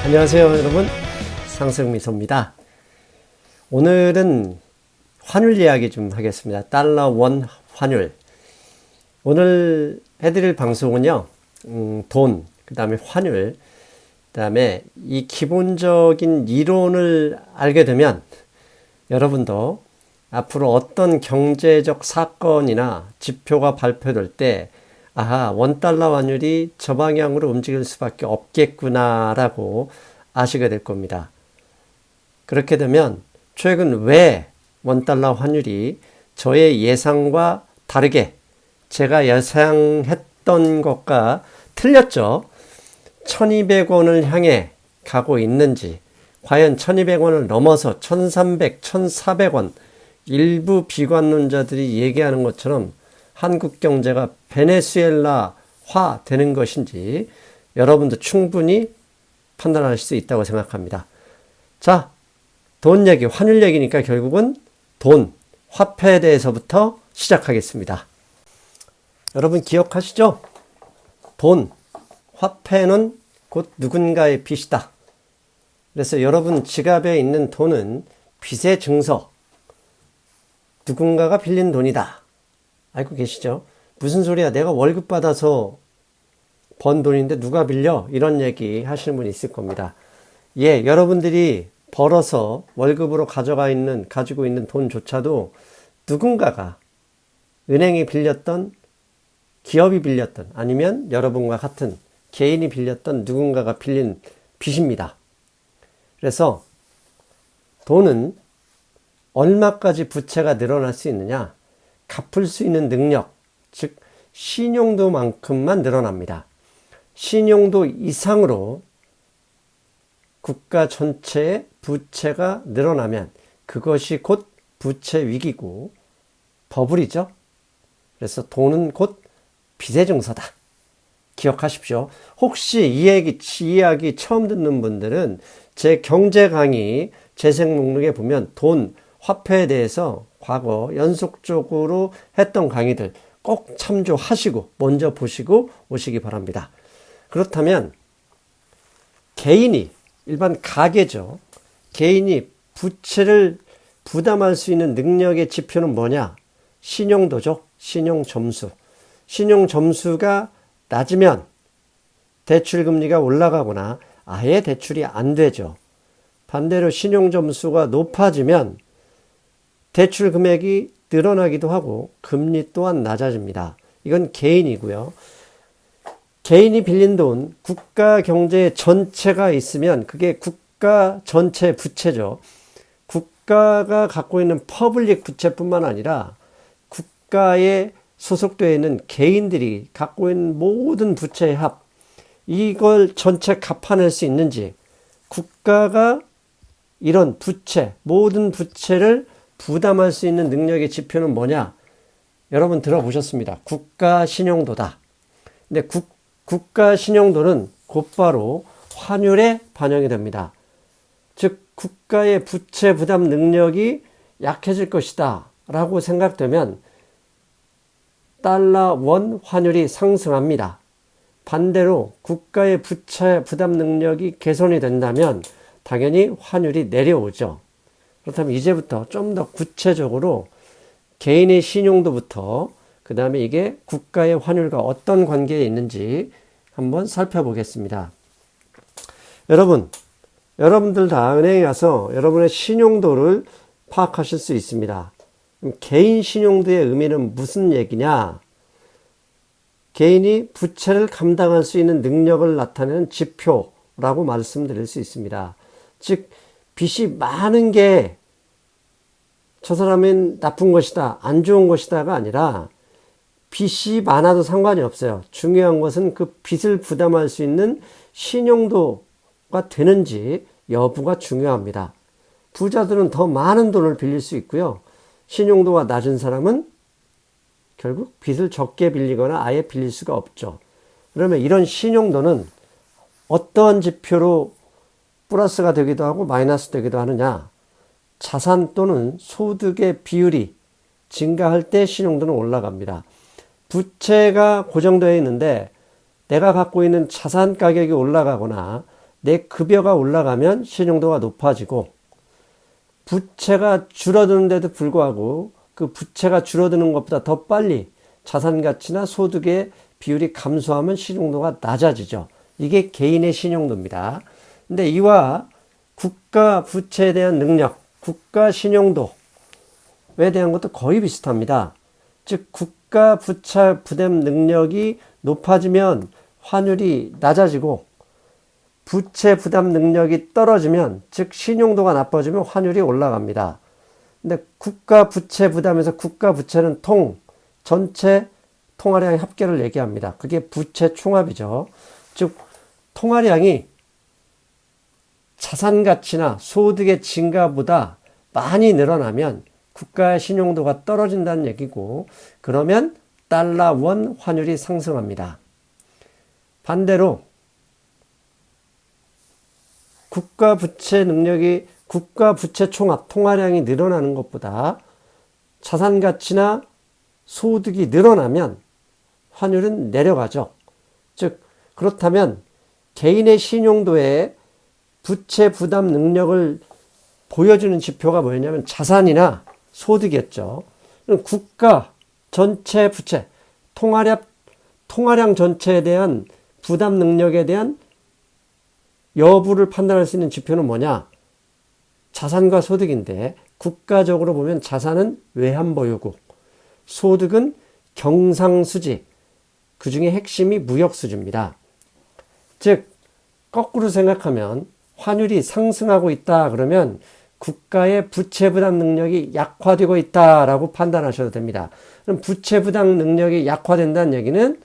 안녕하세요 여러분, 상승미소입니다. 오늘은 환율 이야기 좀 하겠습니다. 달러 원 환율. 오늘 해드릴 방송은요, 돈, 그 다음에 환율, 그 다음에 이 기본적인 이론을 알게 되면 여러분도 앞으로 어떤 경제적 사건이나 지표가 발표될 때 아하, 원달러 환율이 저 방향으로 움직일 수밖에 없겠구나라고 아시게 될 겁니다. 그렇게 되면 최근 왜 원달러 환율이 저의 예상과 다르게 제가 예상했던 것과 틀렸죠. 1200원을 향해 가고 있는지, 과연 1200원을 넘어서 1300, 1400원, 일부 비관론자들이 얘기하는 것처럼 한국 경제가 베네수엘라화 되는 것인지 여러분도 충분히 판단할 수 있다고 생각합니다. 자, 돈 얘기, 환율 얘기니까 결국은 돈, 화폐에 대해서부터 시작하겠습니다. 여러분 기억하시죠? 돈, 화폐는 곧 누군가의 빚이다. 그래서 여러분 지갑에 있는 돈은 빚의 증서, 누군가가 빌린 돈이다. 알고 계시죠? 무슨 소리야? 내가 월급 받아서 번 돈인데 누가 빌려? 이런 얘기 하시는 분이 있을 겁니다. 예, 여러분들이 벌어서 월급으로 가지고 있는 돈조차도 누군가가 은행이 빌렸던, 기업이 빌렸던, 아니면 여러분과 같은 개인이 빌렸던 누군가가 빌린 빚입니다. 그래서 돈은 얼마까지 부채가 늘어날 수 있느냐? 갚을 수 있는 능력, 즉 신용도만큼만 늘어납니다. 신용도 이상으로 국가 전체의 부채가 늘어나면 그것이 곧 부채 위기고 버블이죠. 그래서 돈은 곧 빚의 증서다. 기억하십시오. 혹시 이 이야기 처음 듣는 분들은 제 경제 강의 재생 목록에 보면 돈, 화폐에 대해서 과거 연속적으로 했던 강의들 꼭 참조하시고 먼저 보시고 오시기 바랍니다. 그렇다면 개인이, 일반 가계죠. 개인이 부채를 부담할 수 있는 능력의 지표는 뭐냐? 신용도죠. 신용점수. 신용점수가 낮으면 대출금리가 올라가거나 아예 대출이 안 되죠. 반대로 신용점수가 높아지면 대출 금액이 늘어나기도 하고 금리 또한 낮아집니다. 이건 개인이고요. 개인이 빌린 돈, 국가 경제 전체가 있으면 그게 국가 전체 부채죠. 국가가 갖고 있는 퍼블릭 부채뿐만 아니라 국가에 소속되어 있는 개인들이 갖고 있는 모든 부채의 합, 이걸 전체 갚아낼 수 있는지, 국가가 이런 부채, 모든 부채를 부담할 수 있는 능력의 지표는 뭐냐? 여러분 들어보셨습니다. 국가 신용도다. 근데 국가 신용도는 곧바로 환율에 반영이 됩니다. 즉 국가의 부채 부담 능력이 약해질 것이다 라고 생각되면 달러 원 환율이 상승합니다. 반대로 국가의 부채 부담 능력이 개선이 된다면 당연히 환율이 내려오죠. 그렇다면 이제부터 좀 더 구체적으로 개인의 신용도부터 그 다음에 이게 국가의 환율과 어떤 관계에 있는지 한번 살펴보겠습니다. 여러분들 다 은행에 가서 여러분의 신용도를 파악하실 수 있습니다. 그럼 개인 신용도의 의미는 무슨 얘기냐? 개인이 부채를 감당할 수 있는 능력을 나타내는 지표라고 말씀드릴 수 있습니다. 즉 빚이 많은 게 저 사람은 나쁜 것이다, 안 좋은 것이다가 아니라 빚이 많아도 상관이 없어요. 중요한 것은 그 빚을 부담할 수 있는 신용도가 되는지 여부가 중요합니다. 부자들은 더 많은 돈을 빌릴 수 있고요. 신용도가 낮은 사람은 결국 빚을 적게 빌리거나 아예 빌릴 수가 없죠. 그러면 이런 신용도는 어떠한 지표로 플러스가 되기도 하고 마이너스 되기도 하느냐? 자산 또는 소득의 비율이 증가할 때 신용도는 올라갑니다. 부채가 고정되어 있는데 내가 갖고 있는 자산 가격이 올라가거나 내 급여가 올라가면 신용도가 높아지고, 부채가 줄어드는데도 불구하고 그 부채가 줄어드는 것보다 더 빨리 자산 가치나 소득의 비율이 감소하면 신용도가 낮아지죠. 이게 개인의 신용도입니다. 근데 이와 국가 부채에 대한 능력, 국가 신용도에 대한 것도 거의 비슷합니다. 즉 국가 부채 부담 능력이 높아지면 환율이 낮아지고, 부채 부담 능력이 떨어지면, 즉 신용도가 나빠지면 환율이 올라갑니다. 근데 국가 부채 부담에서 국가 부채는 전체 통화량의 합계를 얘기합니다. 그게 부채 총합이죠. 즉 통화량이 자산 가치나 소득의 증가보다 많이 늘어나면 국가의 신용도가 떨어진다는 얘기고, 그러면 달러 원 환율이 상승합니다. 반대로 국가 부채 총합 통화량이 늘어나는 것보다 자산 가치나 소득이 늘어나면 환율은 내려가죠. 즉 그렇다면 개인의 신용도에 부채 부담 능력을 보여주는 지표가 뭐였냐면 자산이나 소득이었죠. 국가 전체 부채, 통화량 전체에 대한 부담 능력에 대한 여부를 판단할 수 있는 지표는 뭐냐? 자산과 소득인데, 국가적으로 보면 자산은 외환보유고, 소득은 경상수지, 그 중에 핵심이 무역수지입니다. 즉 거꾸로 생각하면 환율이 상승하고 있다 그러면 국가의 부채 부담 능력이 약화되고 있다라고 판단하셔도 됩니다. 그럼 부채 부담 능력이 약화된다는 얘기는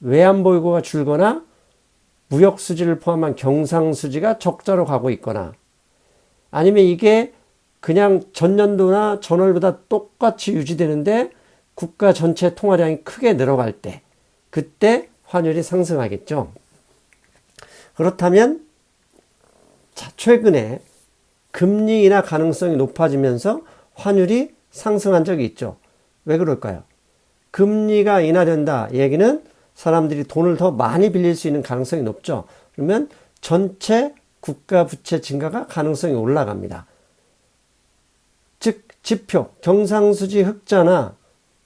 외환보유고가 줄거나 무역수지를 포함한 경상수지가 적자로 가고 있거나, 아니면 이게 그냥 전년도나 전월보다 똑같이 유지되는데 국가 전체 통화량이 크게 늘어갈 때, 그때 환율이 상승하겠죠. 그렇다면 최근에 금리 인하 가능성이 높아지면서 환율이 상승한 적이 있죠. 왜 그럴까요? 금리가 인하된다 얘기는 사람들이 돈을 더 많이 빌릴 수 있는 가능성이 높죠. 그러면 전체 국가 부채 증가가 가능성이 올라갑니다. 즉 지표 경상수지 흑자나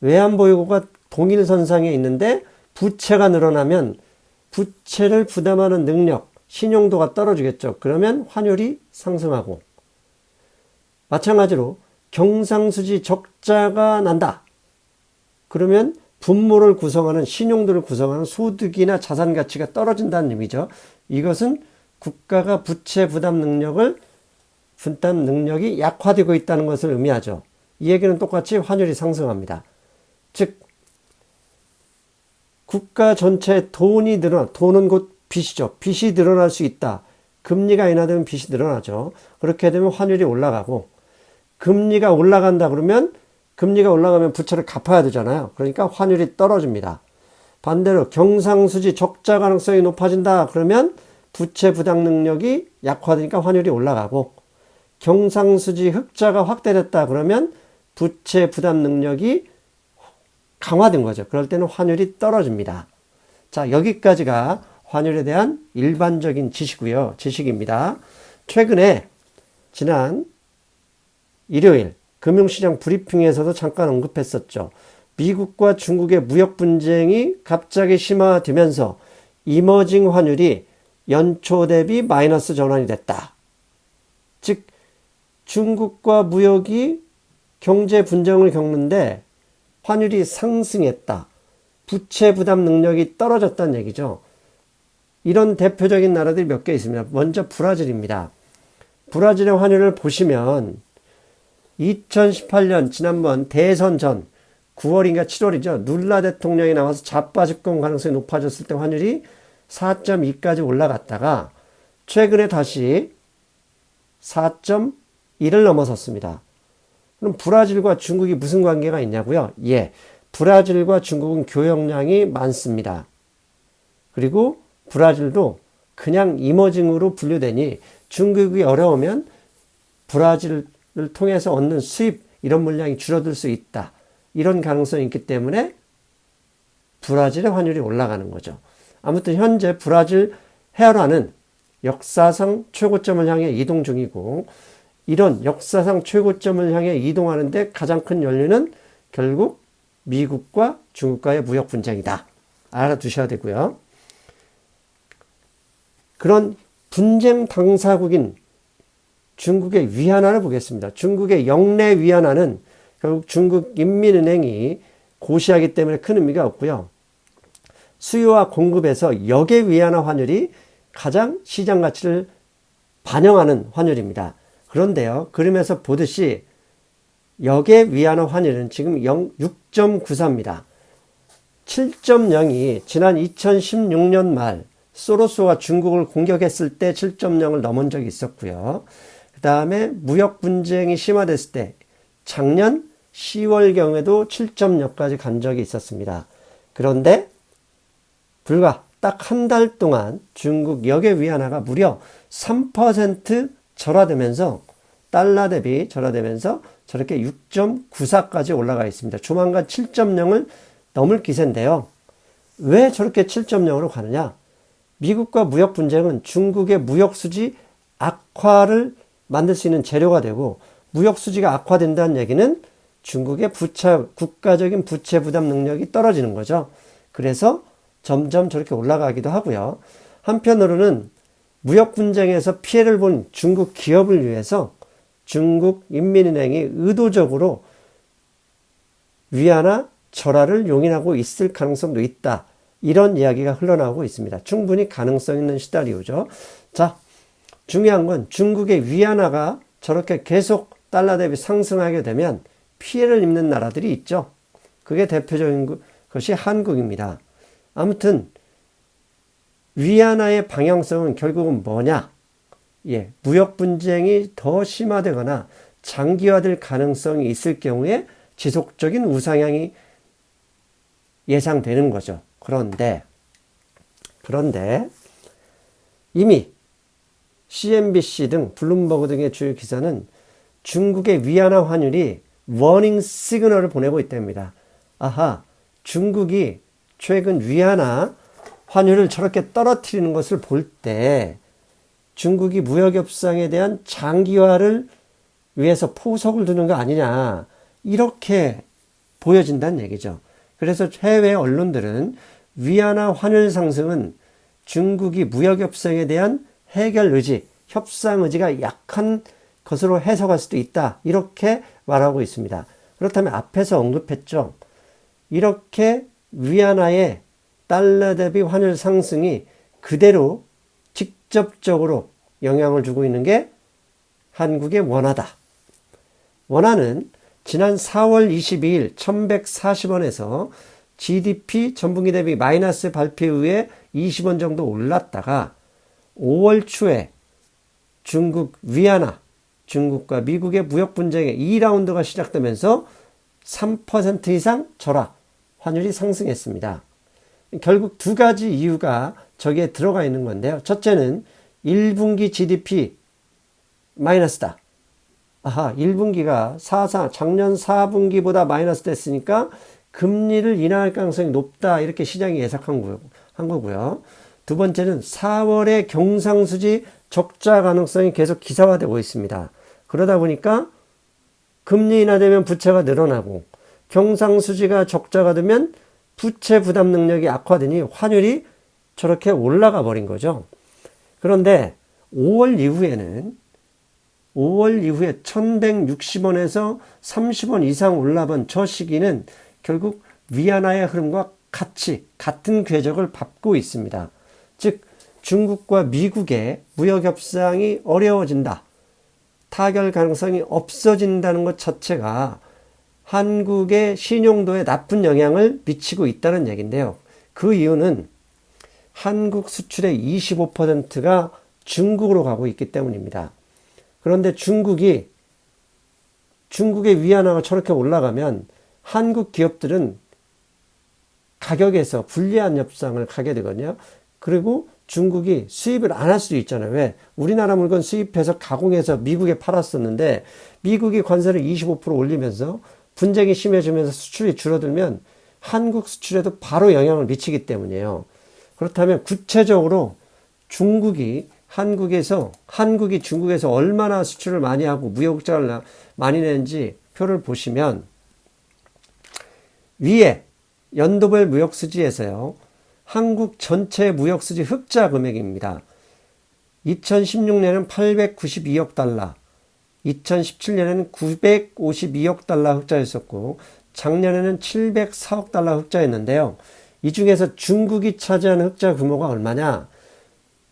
외환보유고가 동일선상에 있는데 부채가 늘어나면 부채를 부담하는 능력, 신용도가 떨어지겠죠. 그러면 환율이 상승하고, 마찬가지로 경상수지 적자가 난다. 그러면 분모를 구성하는, 신용도를 구성하는 소득이나 자산 가치가 떨어진다는 의미죠. 이것은 국가가 부채 부담 능력이 약화되고 있다는 것을 의미하죠. 이 얘기는 똑같이 환율이 상승합니다. 즉 국가 전체에 돈은 곧 빚이죠. 빚이 늘어날 수 있다. 금리가 인하되면 빚이 늘어나죠. 그렇게 되면 환율이 올라가고, 금리가 올라간다 그러면, 금리가 올라가면 부채를 갚아야 되잖아요. 그러니까 환율이 떨어집니다. 반대로 경상수지 적자 가능성이 높아진다 그러면 부채 부담 능력이 약화되니까 환율이 올라가고, 경상수지 흑자가 확대됐다 그러면 부채 부담 능력이 강화된 거죠. 그럴 때는 환율이 떨어집니다. 자, 여기까지가 환율에 대한 일반적인 지식입니다. 최근에 지난 일요일 금융시장 브리핑에서도 잠깐 언급했었죠. 미국과 중국의 무역 분쟁이 갑자기 심화되면서 이머징 환율이 연초 대비 마이너스 전환이 됐다. 즉 중국과 무역이 경제 분쟁을 겪는데 환율이 상승했다. 부채 부담 능력이 떨어졌다는 얘기죠. 이런 대표적인 나라들이 몇 개 있습니다. 먼저 브라질입니다. 브라질의 환율을 보시면 2018년 지난번 대선 전 9월인가 7월이죠. 룰라 대통령이 나와서 자빠집권 가능성이 높아졌을 때 환율이 4.2까지 올라갔다가 최근에 다시 4.1을 넘어섰습니다. 그럼 브라질과 중국이 무슨 관계가 있냐고요? 예, 브라질과 중국은 교역량이 많습니다. 그리고 브라질도 그냥 이머징으로 분류되니 중국이 어려우면 브라질을 통해서 얻는 수입, 이런 물량이 줄어들 수 있다. 이런 가능성이 있기 때문에 브라질의 환율이 올라가는 거죠. 아무튼 현재 브라질 헤아라는 역사상 최고점을 향해 이동 중이고, 이런 역사상 최고점을 향해 이동하는데 가장 큰 연료는 결국 미국과 중국과의 무역 분쟁이다. 알아두셔야 되고요. 그런 분쟁 당사국인 중국의 위안화를 보겠습니다. 중국의 영내 위안화는 결국 중국 인민은행이 고시하기 때문에 큰 의미가 없고요. 수요와 공급에서 역의 위안화 환율이 가장 시장 가치를 반영하는 환율입니다. 그런데요, 그림에서 보듯이 역의 위안화 환율은 지금 6.94입니다. 7.0이 지난 2016년 말 소로스가 중국을 공격했을 때 7.0을 넘은 적이 있었고요. 그 다음에 무역 분쟁이 심화됐을 때 작년 10월경에도 7.0까지 간 적이 있었습니다. 그런데 불과 딱 한 달 동안 중국 역의 위안화가 무려 3% 절하되면서 달러 대비 절하되면서 저렇게 6.94까지 올라가 있습니다. 조만간 7.0을 넘을 기세인데요. 왜 저렇게 7.0으로 가느냐? 미국과 무역 분쟁은 중국의 무역 수지 악화를 만들 수 있는 재료가 되고, 무역 수지가 악화된다는 얘기는 중국의 국가적인 부채 부담 능력이 떨어지는 거죠. 그래서 점점 저렇게 올라가기도 하고요. 한편으로는 무역 분쟁에서 피해를 본 중국 기업을 위해서 중국 인민은행이 의도적으로 위안화 절하를 용인하고 있을 가능성도 있다. 이런 이야기가 흘러나오고 있습니다. 충분히 가능성 있는 시나리오죠. 자, 중요한 건 중국의 위안화가 저렇게 계속 달러 대비 상승하게 되면 피해를 입는 나라들이 있죠. 그게 대표적인 것이 한국입니다. 아무튼 위안화의 방향성은 결국은 뭐냐? 무역 분쟁이 더 심화되거나 장기화될 가능성이 있을 경우에 지속적인 우상향이 예상되는 거죠. 그런데 이미 CNBC 등 블룸버그 등의 주요 기사는 중국의 위안화 환율이 워닝 시그널을 보내고 있답니다. 아하, 중국이 최근 위안화 환율을 저렇게 떨어뜨리는 것을 볼 때 중국이 무역 협상에 대한 장기화를 위해서 포석을 두는 거 아니냐, 이렇게 보여진다는 얘기죠. 그래서 해외 언론들은 위안화 환율 상승은 중국이 무역 협상에 대한 해결 의지, 협상 의지가 약한 것으로 해석할 수도 있다, 이렇게 말하고 있습니다. 그렇다면 앞에서 언급했죠. 이렇게 위안화의 달러 대비 환율 상승이 그대로 직접적으로 영향을 주고 있는 게 한국의 원화다. 원화는 지난 4월 22일 1140원에서 GDP 전분기 대비 마이너스 발표 이후에 20원 정도 올랐다가 5월 초에 중국 위안화, 중국과 미국의 무역 분쟁의 2라운드가 시작되면서 3% 이상 절하, 환율이 상승했습니다. 결국 두 가지 이유가 저기에 들어가 있는 건데요. 첫째는 1분기 GDP 마이너스다. 아하, 1분기가 작년 4분기보다 마이너스 됐으니까 금리를 인하할 가능성이 높다, 이렇게 시장이 예상한 거고요. 두 번째는 4월에 경상수지 적자 가능성이 계속 기사화되고 있습니다. 그러다 보니까 금리 인하되면 부채가 늘어나고, 경상수지가 적자가 되면 부채 부담 능력이 악화되니 환율이 저렇게 올라가 버린 거죠. 그런데 5월 이후에 1160원에서 30원 이상 올라본 저 시기는 결국 위안화의 흐름과 같은 궤적을 밟고 있습니다. 즉 중국과 미국의 무역 협상이 어려워진다, 타결 가능성이 없어진다는 것 자체가 한국의 신용도에 나쁜 영향을 미치고 있다는 얘기인데요. 그 이유는 한국 수출의 25%가 중국으로 가고 있기 때문입니다. 그런데 중국의 위안화가 저렇게 올라가면 한국 기업들은 가격에서 불리한 협상을 가게 되거든요. 그리고 중국이 수입을 안 할 수도 있잖아요. 왜? 우리나라 물건 수입해서 가공해서 미국에 팔았었는데 미국이 관세를 25% 올리면서 분쟁이 심해지면서 수출이 줄어들면 한국 수출에도 바로 영향을 미치기 때문이에요. 그렇다면 구체적으로 중국이 한국이 중국에서 얼마나 수출을 많이 하고 무역흑자를 많이 내는지 표를 보시면 위에 연도별 무역수지에서요. 한국 전체 무역수지 흑자 금액입니다. 2016년에는 892억 달러, 2017년에는 952억 달러 흑자였었고 작년에는 704억 달러 흑자였는데요. 이 중에서 중국이 차지하는 흑자 규모가 얼마냐?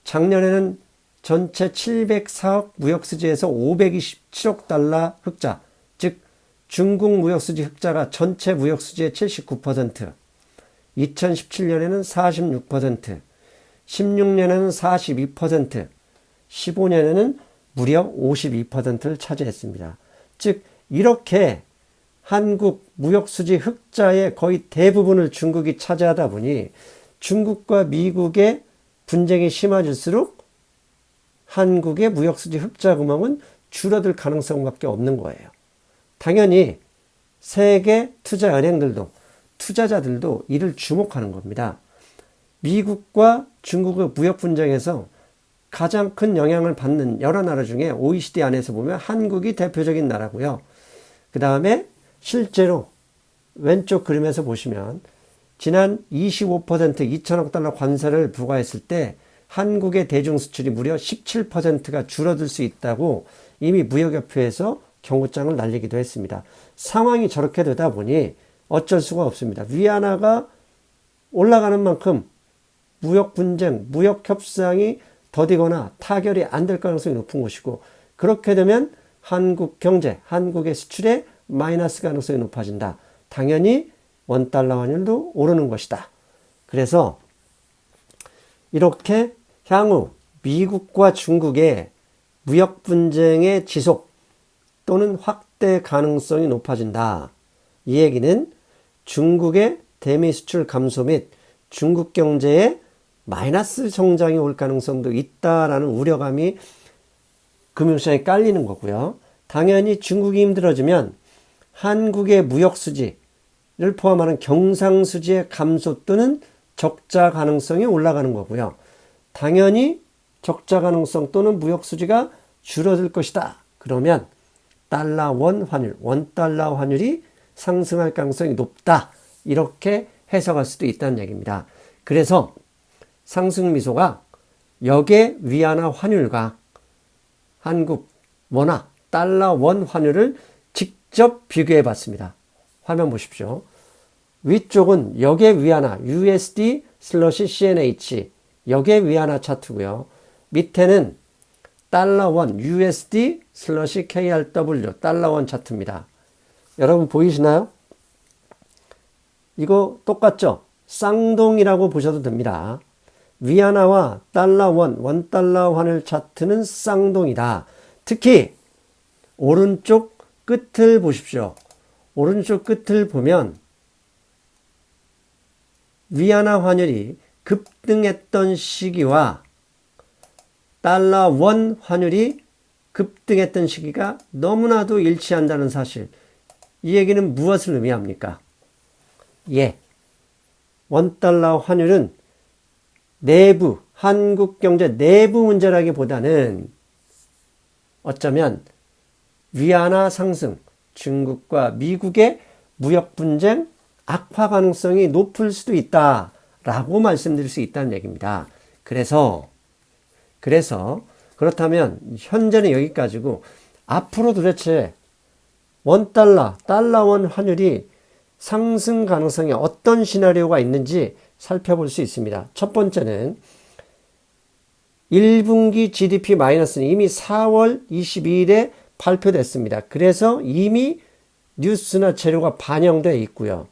작년에는 전체 704억 무역수지에서 527억 달러 흑자, 즉 중국 무역수지 흑자가 전체 무역수지의 79%, 2017년에는 46%, 16년에는 42%, 15년에는 무려 52%를 차지했습니다. 즉 이렇게 한국 무역수지 흑자의 거의 대부분을 중국이 차지하다 보니 중국과 미국의 분쟁이 심해질수록 한국의 무역수지 흑자 규모는 줄어들 가능성밖에 없는 거예요. 당연히 세계 투자은행들도 투자자들도 이를 주목하는 겁니다. 미국과 중국의 무역 분쟁에서 가장 큰 영향을 받는 여러 나라 중에 OECD 안에서 보면 한국이 대표적인 나라고요. 그 다음에 실제로 왼쪽 그림에서 보시면 지난 25% 2천억 달러 관세를 부과했을 때 한국의 대중 수출이 무려 17%가 줄어들 수 있다고 이미 무역협회에서 경고장을 날리기도 했습니다. 상황이 저렇게 되다 보니 어쩔 수가 없습니다. 위안화가 올라가는 만큼 무역 분쟁, 무역 협상이 더디거나 타결이 안 될 가능성이 높은 것이고 그렇게 되면 한국 경제, 한국의 수출에 마이너스 가능성이 높아진다. 당연히 원달러 환율도 오르는 것이다. 그래서 이렇게 향후 미국과 중국의 무역 분쟁의 지속 또는 확대 가능성이 높아진다. 이 얘기는 중국의 대미 수출 감소 및 중국 경제에 마이너스 성장이 올 가능성도 있다라는 우려감이 금융시장에 깔리는 거고요. 당연히 중국이 힘들어지면 한국의 무역수지를 포함하는 경상수지의 감소 또는 적자 가능성이 올라가는 거고요. 당연히 적자 가능성 또는 무역수지가 줄어들 것이다. 그러면 달러 원 환율, 원달러 환율이 상승할 가능성이 높다. 이렇게 해석할 수도 있다는 얘기입니다. 그래서 상승미소가 역의 위안화 환율과 한국 원화, 달러 원 환율을 직접 비교해 봤습니다. 화면 보십시오. 위쪽은 역의 위안화 USD 슬러시 CNH 역의 위안화 차트고요. 밑에는 달러 원 USD 슬러시 KRW 달러 원 차트입니다. 여러분 보이시나요? 이거 똑같죠? 쌍동이라고 보셔도 됩니다. 위안화와 달러 원 달러 환율 차트는 쌍동이다. 특히 오른쪽 끝을 보십시오. 오른쪽 끝을 보면 위안화 환율이 급등했던 시기와 달러 원 환율이 급등했던 시기가 너무나도 일치한다는 사실. 이 얘기는 무엇을 의미합니까? 원달러 환율은 내부, 한국 경제 내부 문제라기보다는 어쩌면 위안화 상승, 중국과 미국의 무역 분쟁 악화 가능성이 높을 수도 있다라고 말씀드릴 수 있다는 얘기입니다. 그래서 그렇다면 현재는 여기까지고 앞으로 도대체 원달러, 달러 원 환율이 상승 가능성에 어떤 시나리오가 있는지 살펴볼 수 있습니다. 첫 번째는 1분기 GDP 마이너스는 이미 4월 22일에 발표됐습니다. 그래서 이미 뉴스나 재료가 반영되어 있고요.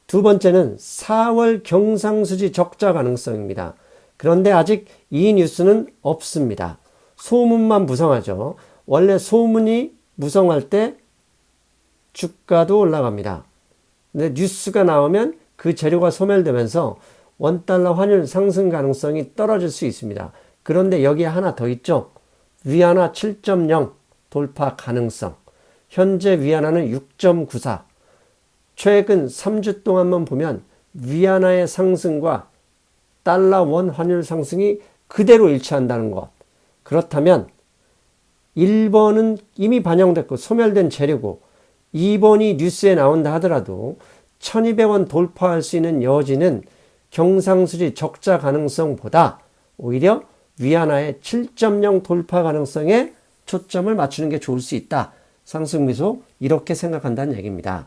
두 번째는 4월 경상수지 적자 가능성입니다. 그런데 아직 이 뉴스는 없습니다. 소문만 무성하죠. 원래 소문이 무성할 때 주가도 올라갑니다. 근데 뉴스가 나오면 그 재료가 소멸되면서 원달러 환율 상승 가능성이 떨어질 수 있습니다. 그런데 여기에 하나 더 있죠. 위안화 7.0 돌파 가능성. 현재 위안화는 6.94. 최근 3주 동안만 보면 위안화의 상승과 달러 원 환율 상승이 그대로 일치한다는 것. 그렇다면 1번은 이미 반영됐고 소멸된 재료고 2번이 뉴스에 나온다 하더라도 1200원 돌파할 수 있는 여지는 경상수지 적자 가능성보다 오히려 위안화의 7.0 돌파 가능성에 초점을 맞추는 게 좋을 수 있다. 상승미소 이렇게 생각한다는 얘기입니다.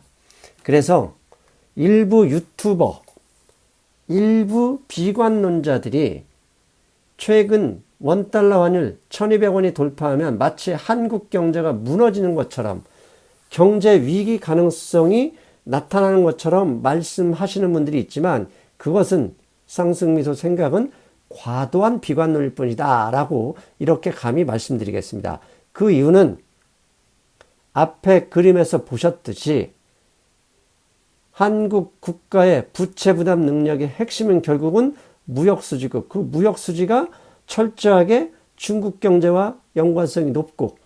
그래서 일부 유튜버, 일부 비관론자들이 최근 원달러 환율 1200원이 돌파하면 마치 한국 경제가 무너지는 것처럼 경제 위기 가능성이 나타나는 것처럼 말씀하시는 분들이 있지만 그것은 상승미소 생각은 과도한 비관론일 뿐이다 라고 이렇게 감히 말씀드리겠습니다. 그 이유는 앞에 그림에서 보셨듯이 한국 국가의 부채 부담 능력의 핵심은 결국은 무역수지고 그 무역수지가 철저하게 중국 경제와 연관성이 높고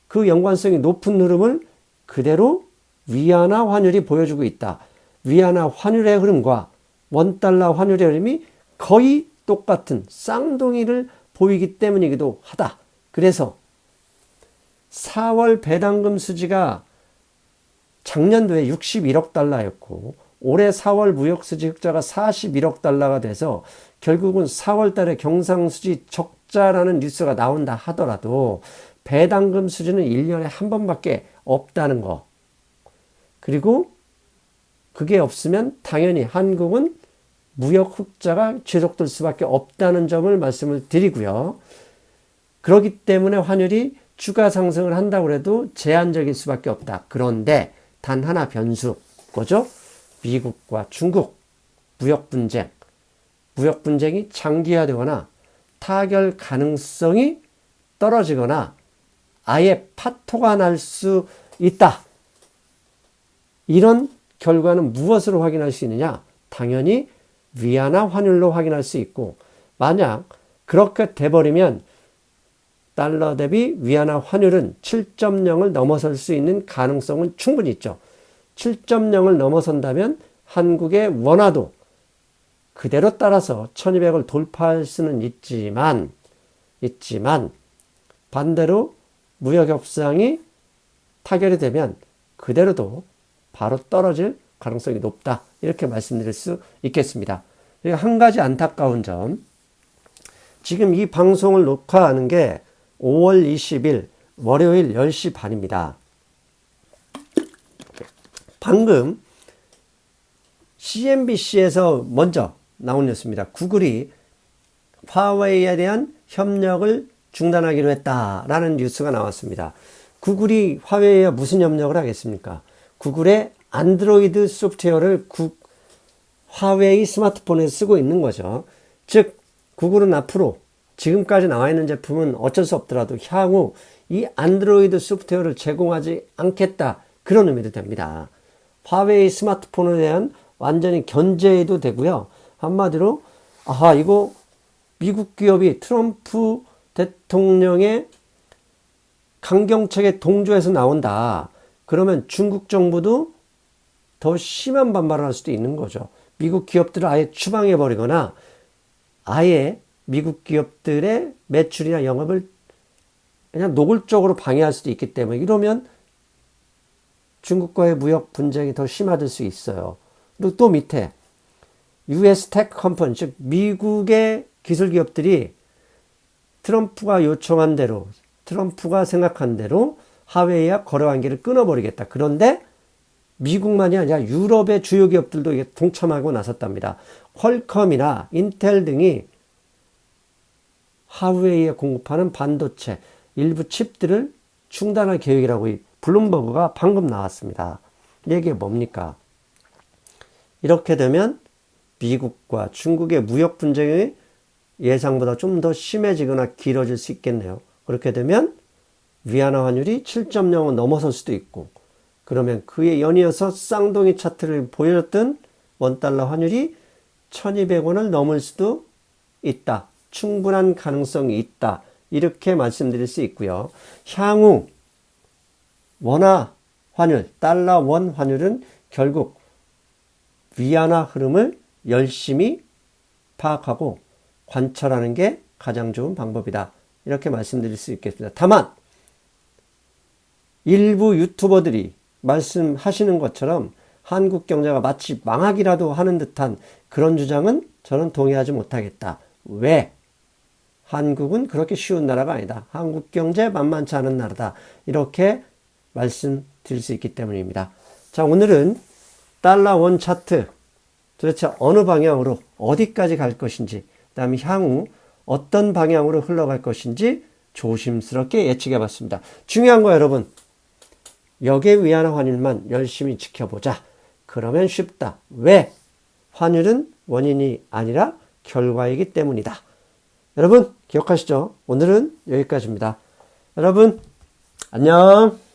그 연관성이 높은 흐름을 그대로 위안화 환율이 보여주고 있다. 위안화 환율의 흐름과 원달러 환율의 흐름이 거의 똑같은 쌍둥이를 보이기 때문이기도 하다. 그래서 4월 배당금 수지가 작년도에 61억 달러였고 올해 4월 무역수지 흑자가 41억 달러가 돼서 결국은 4월 달에 경상수지 적자라는 뉴스가 나온다 하더라도 배당금 수지는 1년에 한 번밖에 없다는 거. 그리고 그게 없으면 당연히 한국은 무역 흑자가 지속될 수밖에 없다는 점을 말씀을 드리고요. 그렇기 때문에 환율이 추가 상승을 한다고 해도 제한적일 수밖에 없다. 그런데 단 하나 변수, 뭐죠? 미국과 중국 무역 분쟁이 장기화되거나 타결 가능성이 떨어지거나 아예 파토가 날 수 있다. 이런 결과는 무엇으로 확인할 수 있느냐? 당연히 위안화 환율로 확인할 수 있고 만약 그렇게 돼버리면 달러 대비 위안화 환율은 7.0을 넘어설 수 있는 가능성은 충분히 있죠. 7.0을 넘어선다면 한국의 원화도 그대로 따라서 1200을 돌파할 수는 있지만 반대로 무역 협상이 타결이 되면 그대로도 바로 떨어질 가능성이 높다. 이렇게 말씀드릴 수 있겠습니다. 그리고 한 가지 안타까운 점. 지금 이 방송을 녹화하는 게 5월 20일 월요일 10시 반입니다. 방금 CNBC에서 먼저 나온 뉴스입니다. 구글이 화웨이에 대한 협력을 중단하기로 했다라는 뉴스가 나왔습니다. 구글이 화웨이와 무슨 협력을 하겠습니까? 구글의 안드로이드 소프트웨어를 화웨이 스마트폰에 쓰고 있는 거죠. 즉 구글은 앞으로 지금까지 나와 있는 제품은 어쩔 수 없더라도 향후 이 안드로이드 소프트웨어를 제공하지 않겠다. 그런 의미도 됩니다. 화웨이 스마트폰에 대한 완전히 견제도 되고요. 한마디로 이거 미국 기업이 트럼프 대통령의 강경책에 동조해서 나온다. 그러면 중국 정부도 더 심한 반발을 할 수도 있는 거죠. 미국 기업들을 아예 추방해버리거나 아예 미국 기업들의 매출이나 영업을 그냥 노골적으로 방해할 수도 있기 때문에 이러면 중국과의 무역 분쟁이 더 심화될 수 있어요. 그리고 또 밑에 US Tech Company, 즉 미국의 기술 기업들이 트럼프가 요청한 대로, 트럼프가 생각한 대로 화웨이와 거래 관계를 끊어버리겠다. 그런데 미국만이 아니라 유럽의 주요 기업들도 이게 동참하고 나섰답니다. 퀄컴이나 인텔 등이 화웨이에 공급하는 반도체 일부 칩들을 중단할 계획이라고 블룸버그가 방금 나왔습니다. 이게 뭡니까? 이렇게 되면 미국과 중국의 무역 분쟁이 예상보다 좀 더 심해지거나 길어질 수 있겠네요. 그렇게 되면 위안화 환율이 7.0을 넘어설 수도 있고 그러면 그에 연이어서 쌍둥이 차트를 보여줬던 원달러 환율이 1200원을 넘을 수도 있다. 충분한 가능성이 있다. 이렇게 말씀드릴 수 있고요. 향후 원화 환율, 달러 원 환율은 결국 위안화 흐름을 열심히 파악하고 관찰하는 게 가장 좋은 방법이다. 이렇게 말씀드릴 수 있겠습니다. 다만 일부 유튜버들이 말씀하시는 것처럼 한국 경제가 마치 망하기라도 하는 듯한 그런 주장은 저는 동의하지 못하겠다. 왜? 한국은 그렇게 쉬운 나라가 아니다. 한국 경제 만만치 않은 나라다. 이렇게 말씀드릴 수 있기 때문입니다. 자, 오늘은 달러 원 차트 도대체 어느 방향으로 어디까지 갈 것인지, 그 다음에 향후 어떤 방향으로 흘러갈 것인지 조심스럽게 예측해 봤습니다. 중요한 거 여러분, 역에 의한 환율만 열심히 지켜보자. 그러면 쉽다. 왜? 환율은 원인이 아니라 결과이기 때문이다. 여러분 기억하시죠? 오늘은 여기까지입니다. 여러분 안녕.